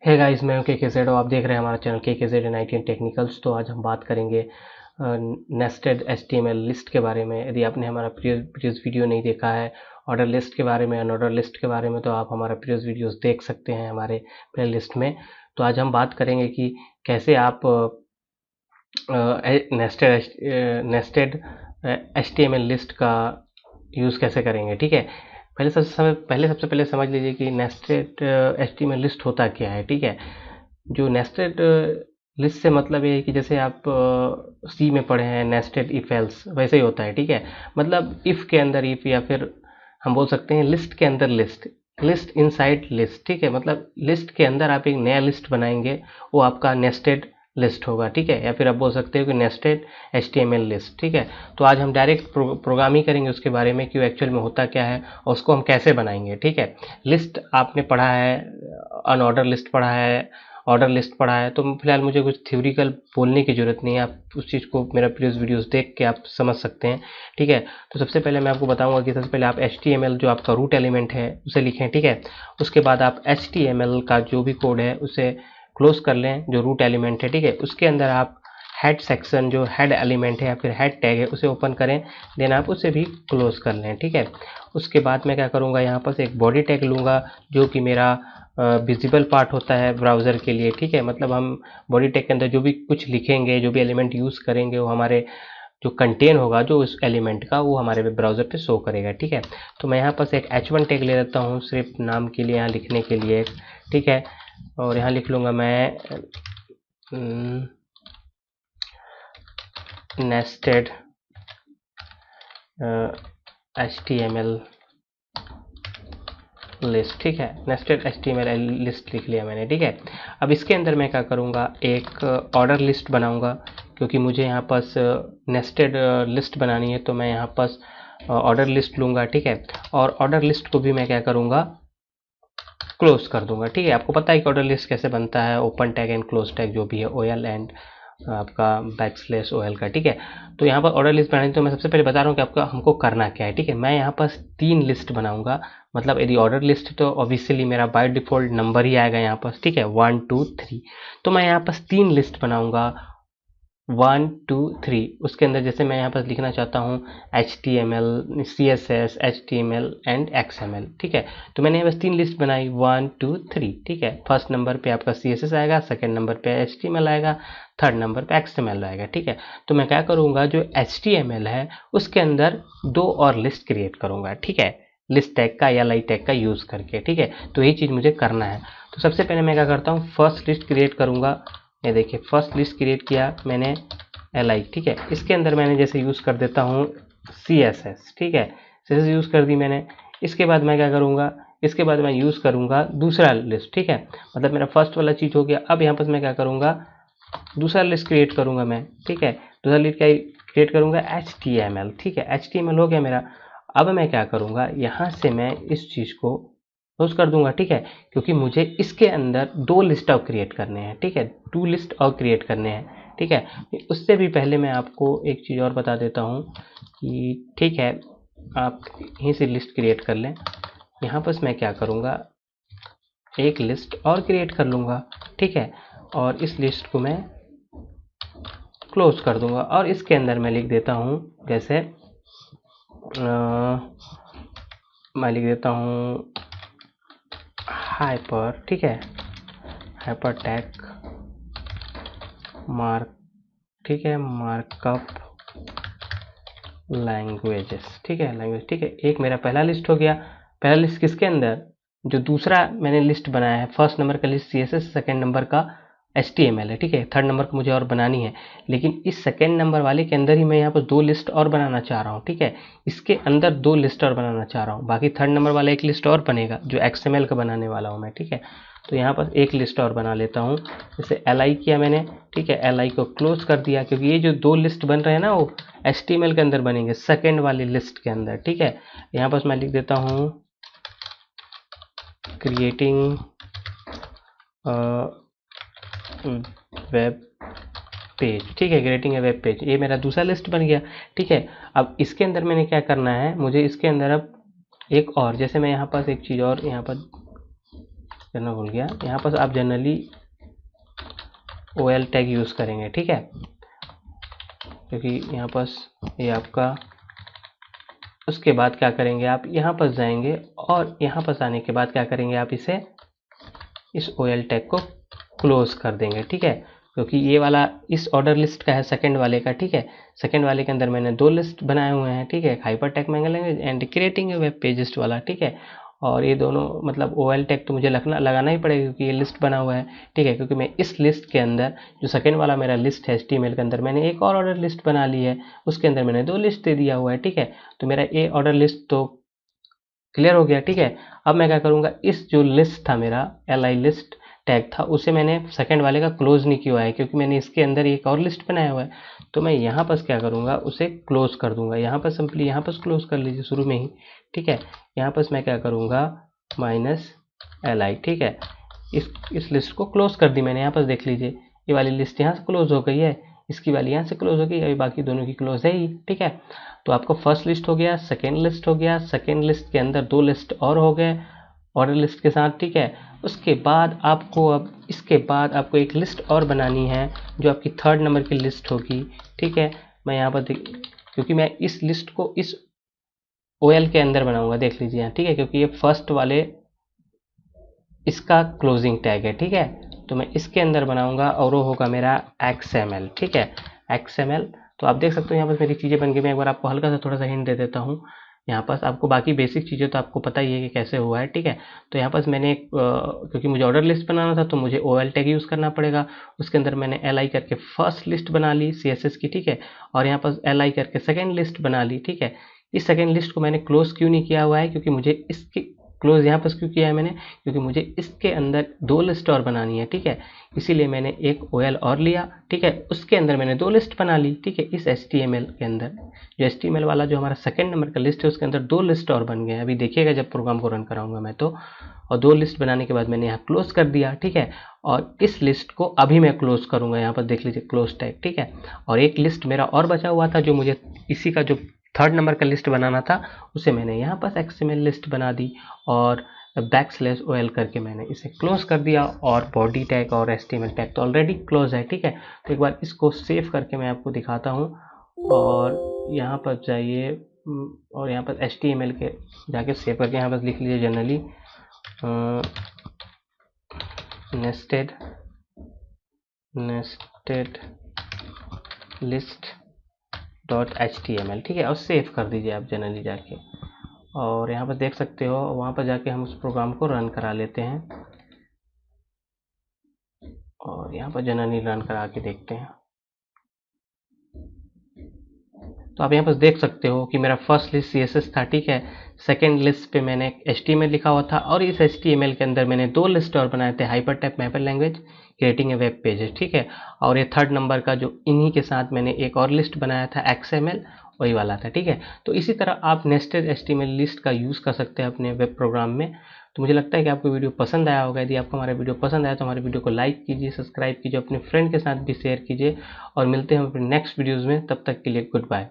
Hey guys, मैं हूं के जेड और आप देख रहे हैं हमारा चैनल के जेड एंड IT टेक्निकल्स। तो आज हम बात करेंगे नेस्टेड HTML लिस्ट के बारे में। यदि आपने हमारा प्रीवियस वीडियो नहीं देखा है ऑर्डर लिस्ट के बारे में, अनऑर्डर लिस्ट के बारे में, तो आप हमारा प्रीवियस वीडियोस देख सकते हैं हमारे प्ले लिस्ट में। तो आज हम बात करेंगे कि कैसे आप नेस्टेड HTML लिस्ट का यूज़ कैसे करेंगे। ठीक है, सबसे पहले समझ लीजिए कि नेस्टेड HTML लिस्ट होता क्या है। ठीक है, जो नेस्टेड लिस्ट से मतलब ये है कि जैसे आप सी में पढ़े हैं नेस्टेड इफ एल्स, वैसे ही होता है। ठीक है, मतलब इफ के अंदर इफ, या फिर हम बोल सकते हैं लिस्ट के अंदर लिस्ट, लिस्ट इनसाइड लिस्ट। ठीक है, मतलब लिस्ट के अंदर आप एक नया लिस्ट बनाएंगे, वो आपका नेस्टेड लिस्ट होगा। ठीक है, या फिर आप बोल सकते हो कि नेस्टेड HTML लिस्ट। ठीक है, तो आज हम डायरेक्ट प्रोग्रामिंग करेंगे उसके बारे में कि वो एक्चुअल में होता क्या है और उसको हम कैसे बनाएंगे। ठीक है, लिस्ट आपने पढ़ा है, अनऑर्डर लिस्ट पढ़ा है, ऑर्डर लिस्ट पढ़ा है, तो फिलहाल मुझे कुछ थ्योरिकल बोलने की ज़रूरत नहीं है। आप उस चीज़ को मेरा प्रीवियस वीडियोस देख के आप समझ सकते हैं। ठीक है, तो सबसे पहले मैं आपको बताऊंगा कि सबसे पहले आप HTML जो आपका रूट एलिमेंट है उसे लिखें। ठीक है, उसके बाद आप HTML का जो भी कोड है उसे क्लोज कर लें, जो रूट एलिमेंट है। ठीक है, उसके अंदर आप हेड सेक्शन, जो हेड एलिमेंट है या फिर हेड टैग है, उसे ओपन करें, देन आप उसे भी क्लोज कर लें। ठीक है, उसके बाद मैं क्या करूँगा, यहाँ पर से एक बॉडी टैग लूँगा जो कि मेरा विजिबल पार्ट होता है ब्राउज़र के लिए। ठीक है, मतलब हम बॉडी टैग के अंदर जो भी कुछ लिखेंगे, जो भी एलिमेंट यूज़ करेंगे, वो हमारे जो कंटेन होगा जो उस एलिमेंट का, वो हमारे ब्राउज़र पे शो करेगा। ठीक है, तो मैं यहाँ पर से एक H1 टैग ले लेता हूँ सिर्फ नाम के लिए, यहाँ लिखने के लिए। ठीक है, और यहाँ लिख लूँगा मैं नेस्टेड HTML लिस्ट। ठीक है, नेस्टेड HTML लिस्ट लिख लिया मैंने। ठीक है, अब इसके अंदर मैं क्या करूँगा, एक ऑर्डर लिस्ट बनाऊँगा, क्योंकि मुझे यहाँ पास नेस्टेड लिस्ट बनानी है, तो मैं यहाँ पास ऑर्डर लिस्ट लूँगा। ठीक है, और ऑर्डर लिस्ट को भी मैं क्या करूँगा, क्लोज कर दूंगा। ठीक है, आपको पता है कि ऑर्डर लिस्ट कैसे बनता है, open tag and close tag जो भी है, OL एंड आपका /OL का। ठीक है, तो यहाँ पर ऑर्डर लिस्ट बनानी, तो मैं सबसे पहले बता रहा हूँ कि आपका हमको करना क्या है। ठीक है, मैं यहाँ पर 3 लिस्ट बनाऊंगा, मतलब यदि ऑर्डर लिस्ट तो ऑब्वियसली मेरा बाय डिफॉल्ट नंबर ही आएगा यहाँ पर। ठीक है, 1 2 3, तो मैं यहाँ पर 3 लिस्ट बनाऊंगा, 1 2 3। उसके अंदर जैसे मैं यहाँ पर लिखना चाहता हूँ HTML, CSS, HTML and XML। ठीक है, तो मैंने बस 3 लिस्ट बनाई, 1 2 3। ठीक है, फर्स्ट नंबर पे आपका CSS आएगा, सेकंड नंबर पे HTML आएगा, थर्ड नंबर पे XML आएगा। ठीक है, तो मैं क्या करूँगा, जो HTML है उसके अंदर 2 और लिस्ट क्रिएट करूँगा। ठीक है, लिस्ट टैग का या LI टैग का यूज़ करके। ठीक है, तो यही चीज़ मुझे करना है। तो सबसे पहले मैं क्या करता हूँ, फर्स्ट लिस्ट क्रिएट करूँगा। ये देखिए, फर्स्ट लिस्ट क्रिएट किया मैंने LI। ठीक है, इसके अंदर मैंने जैसे यूज़ कर देता हूँ CSS। ठीक है, CSS यूज़ कर दी मैंने। इसके बाद मैं क्या करूँगा, इसके बाद मैं यूज़ करूँगा दूसरा लिस्ट। ठीक है, मतलब मेरा फर्स्ट वाला चीज़ हो गया। अब यहाँ पर मैं क्या करूँगा, दूसरा लिस्ट क्रिएट करूँगा मैं। ठीक है, दूसरा लिस्ट क्या क्रिएट करूँगा, HTML। ठीक है, HTML हो गया मेरा। अब मैं क्या करूँगा, यहाँ से मैं इस चीज़ को क्लोज कर दूंगा। ठीक है, क्योंकि मुझे इसके अंदर 2 लिस्ट और क्रिएट करने हैं। ठीक है, 2 लिस्ट और क्रिएट करने हैं। ठीक है, उससे भी पहले मैं आपको एक चीज़ और बता देता हूँ कि ठीक है, आप यहीं से लिस्ट क्रिएट कर लें। यहाँ पर मैं क्या करूँगा, एक लिस्ट और क्रिएट कर लूँगा। ठीक है, और इस लिस्ट को मैं क्लोज कर दूंगा, और इसके अंदर मैं लिख देता हूँ, जैसे मैं लिख देता हूँ हाइपर। ठीक है, हाइपर टैग मार्क। ठीक है, मार्कअप लैंग्वेजेस। ठीक है, लैंग्वेज। ठीक है, एक मेरा पहला लिस्ट हो गया। पहला लिस्ट किसके अंदर, जो दूसरा मैंने लिस्ट बनाया है, फर्स्ट नंबर का लिस्ट CSS, सेकंड नंबर का HTML है। ठीक है, थर्ड नंबर को मुझे और बनानी है, लेकिन इस सेकंड नंबर वाले के अंदर ही मैं यहाँ पर 2 लिस्ट और बनाना चाह रहा हूँ। ठीक है, इसके अंदर 2 लिस्ट और बनाना चाह रहा हूँ, बाकी थर्ड नंबर वाला एक लिस्ट और बनेगा जो XML का बनाने वाला हूँ मैं। ठीक है, तो यहाँ पर एक लिस्ट और बना लेता हूँ, जैसे LI किया मैंने। ठीक है, LI को क्लोज कर दिया, क्योंकि ये जो 2 लिस्ट बन रहे हैं ना, वो HTML के अंदर बनेंगे, सेकंड वाली लिस्ट के अंदर। ठीक है, यहाँ पर मैं लिख देता हूँ क्रिएटिंग वेब पेज। ठीक है, क्रिएटिंग ए वेब पेज, ये मेरा दूसरा लिस्ट बन गया। ठीक है, अब इसके अंदर मैंने क्या करना है, मुझे इसके अंदर अब एक और, जैसे मैं यहाँ पास एक चीज़ और यहाँ पर करना भूल गया, यहाँ पर आप जनरली OL टैग यूज़ करेंगे, ठीक है, क्योंकि यहाँ पर ये आपका, उसके बाद क्या करेंगे आप यहाँ पर जाएंगे और यहाँ पर आने के बाद क्या करेंगे आप इसे, इस OL टैग को क्लोज कर देंगे, ठीक है, क्योंकि ये वाला इस ऑर्डर लिस्ट का है सेकंड वाले का, ठीक है। सेकंड वाले के अंदर मैंने 2 लिस्ट बनाए हुए हैं, ठीक है, hyper tag mangle language and creating web pages वाला, ठीक है। और ये दोनों मतलब OL टैग तो मुझे लगाना ही पड़ेगा क्योंकि ये लिस्ट बना हुआ है, ठीक है, क्योंकि मैं इस लिस्ट के अंदर जो सेकंड वाला मेरा लिस्ट है HTML के अंदर मैंने एक और ऑर्डर लिस्ट बना ली है, उसके अंदर मैंने 2 लिस्ट दे दिया हुआ है, ठीक है। तो मेरा ये ऑर्डर लिस्ट तो क्लियर हो गया, ठीक है। अब मैं क्या करूँगा, इस जो लिस्ट था मेरा li लिस्ट टैग था उसे मैंने सेकंड वाले का क्लोज नहीं किया है क्योंकि मैंने इसके अंदर एक और लिस्ट बनाया हुआ है, तो मैं यहाँ पर क्या करूँगा उसे क्लोज कर दूंगा। यहाँ पर सिंपली यहाँ पर क्लोज कर लीजिए शुरू में ही, ठीक है। यहाँ पर मैं क्या करूँगा -li, ठीक है, इस लिस्ट को क्लोज कर दी मैंने। यहाँ पर देख लीजिए ये वाली लिस्ट यहाँ से क्लोज हो गई है, इसकी वाली यहाँ से क्लोज हो गई, अभी बाकी दोनों की क्लोज है ही, ठीक है। तो आपको फर्स्ट लिस्ट हो गया, सेकेंड लिस्ट हो गया, सेकेंड लिस्ट के अंदर 2 लिस्ट और हो गए ऑर्डर लिस्ट के साथ, ठीक है। उसके बाद आपको अब इसके बाद आपको एक लिस्ट और बनानी है जो आपकी 3rd नंबर की लिस्ट होगी, ठीक है। मैं यहाँ पर क्योंकि मैं इस लिस्ट को इस OL के अंदर बनाऊंगा, देख लीजिए यहाँ, ठीक है, क्योंकि ये फर्स्ट वाले इसका क्लोजिंग टैग है, ठीक है। तो मैं इसके अंदर बनाऊंगा और वो होगा मेरा XML, ठीक है, XML। तो आप देख सकते हो यहाँ पर मेरी चीज़ें बन गई। मैं एक बार आपको हल्का सा थोड़ा सा हिंट दे देता हूँ। यहाँ पर आपको बाकी बेसिक चीज़ें तो आपको पता ही है कि कैसे हुआ है, ठीक है। तो यहाँ पर मैंने क्योंकि मुझे ऑर्डर लिस्ट बनाना था तो मुझे OL टैग यूज़ करना पड़ेगा। उसके अंदर मैंने li करके फर्स्ट लिस्ट बना ली CSS की, ठीक है, और यहाँ पर li करके सेकेंड लिस्ट बना ली, ठीक है। इस सेकेंड लिस्ट को मैंने क्लोज क्यों नहीं किया हुआ है, क्योंकि मुझे इसके क्लोज यहाँ पर क्यों किया है मैंने, क्योंकि मुझे इसके अंदर 2 लिस्ट और बनानी है, ठीक है, इसीलिए मैंने एक OL और लिया, ठीक है। उसके अंदर मैंने 2 लिस्ट बना ली, ठीक है। इस HTML के अंदर जो HTML वाला जो हमारा सेकंड नंबर का लिस्ट है उसके अंदर 2 लिस्ट और बन गए। अभी देखिएगा जब प्रोग्राम को रन कराऊंगा मैं तो, और 2 लिस्ट बनाने के बाद मैंने यहाँ क्लोज कर दिया, ठीक है। और इस लिस्ट को अभी मैं क्लोज करूंगा, यहाँ पर देख लीजिए क्लोज टैग, ठीक है। और एक लिस्ट मेरा और बचा हुआ था जो मुझे इसी का जो 3rd नंबर का लिस्ट बनाना था, उसे मैंने यहाँ पर XML लिस्ट बना दी और \OL करके मैंने इसे क्लोज कर दिया। और बॉडी टैग और HTML टैग तो ऑलरेडी क्लोज है, ठीक है। तो एक बार इसको सेव करके मैं आपको दिखाता हूँ, और यहाँ पर जाइए और यहाँ पर HTML के जाके सेव करके यहाँ पर लिख लीजिए जनरली नेस्टेड लिस्ट .html, ठीक है, और सेव कर दीजिए आप जनरली जाके। और यहाँ पर देख सकते हो, वहाँ पर जाके हम उस प्रोग्राम को रन करा लेते हैं और यहाँ पर जनरली रन करा के देखते हैं। तो आप यहाँ पर देख सकते हो कि मेरा फर्स्ट लिस्ट CSS था, ठीक है। सेकेंड लिस्ट पे मैंने HTML लिखा हुआ था और इस HTML के अंदर मैंने 2 लिस्ट और बनाए थे, hyper tag McGill language creating a web pages, ठीक है। और ये 3rd नंबर का जो इन्हीं के साथ मैंने एक और लिस्ट बनाया था XML, वही वाला था, ठीक है। तो इसी तरह आप नेस्टेड HTML लिस्ट का यूज़ कर सकते हैं अपने वेब प्रोग्राम में। तो मुझे लगता है कि आपको वीडियो पसंद आया होगा। यदि आपको हमारा वीडियो पसंद आया तो हमारे वीडियो को लाइक कीजिए, सब्सक्राइब कीजिए, अपने फ्रेंड के साथ भी शेयर कीजिए, और मिलते हैं अपने नेक्स्ट वीडियोज़ में। तब तक के लिए गुड बाय।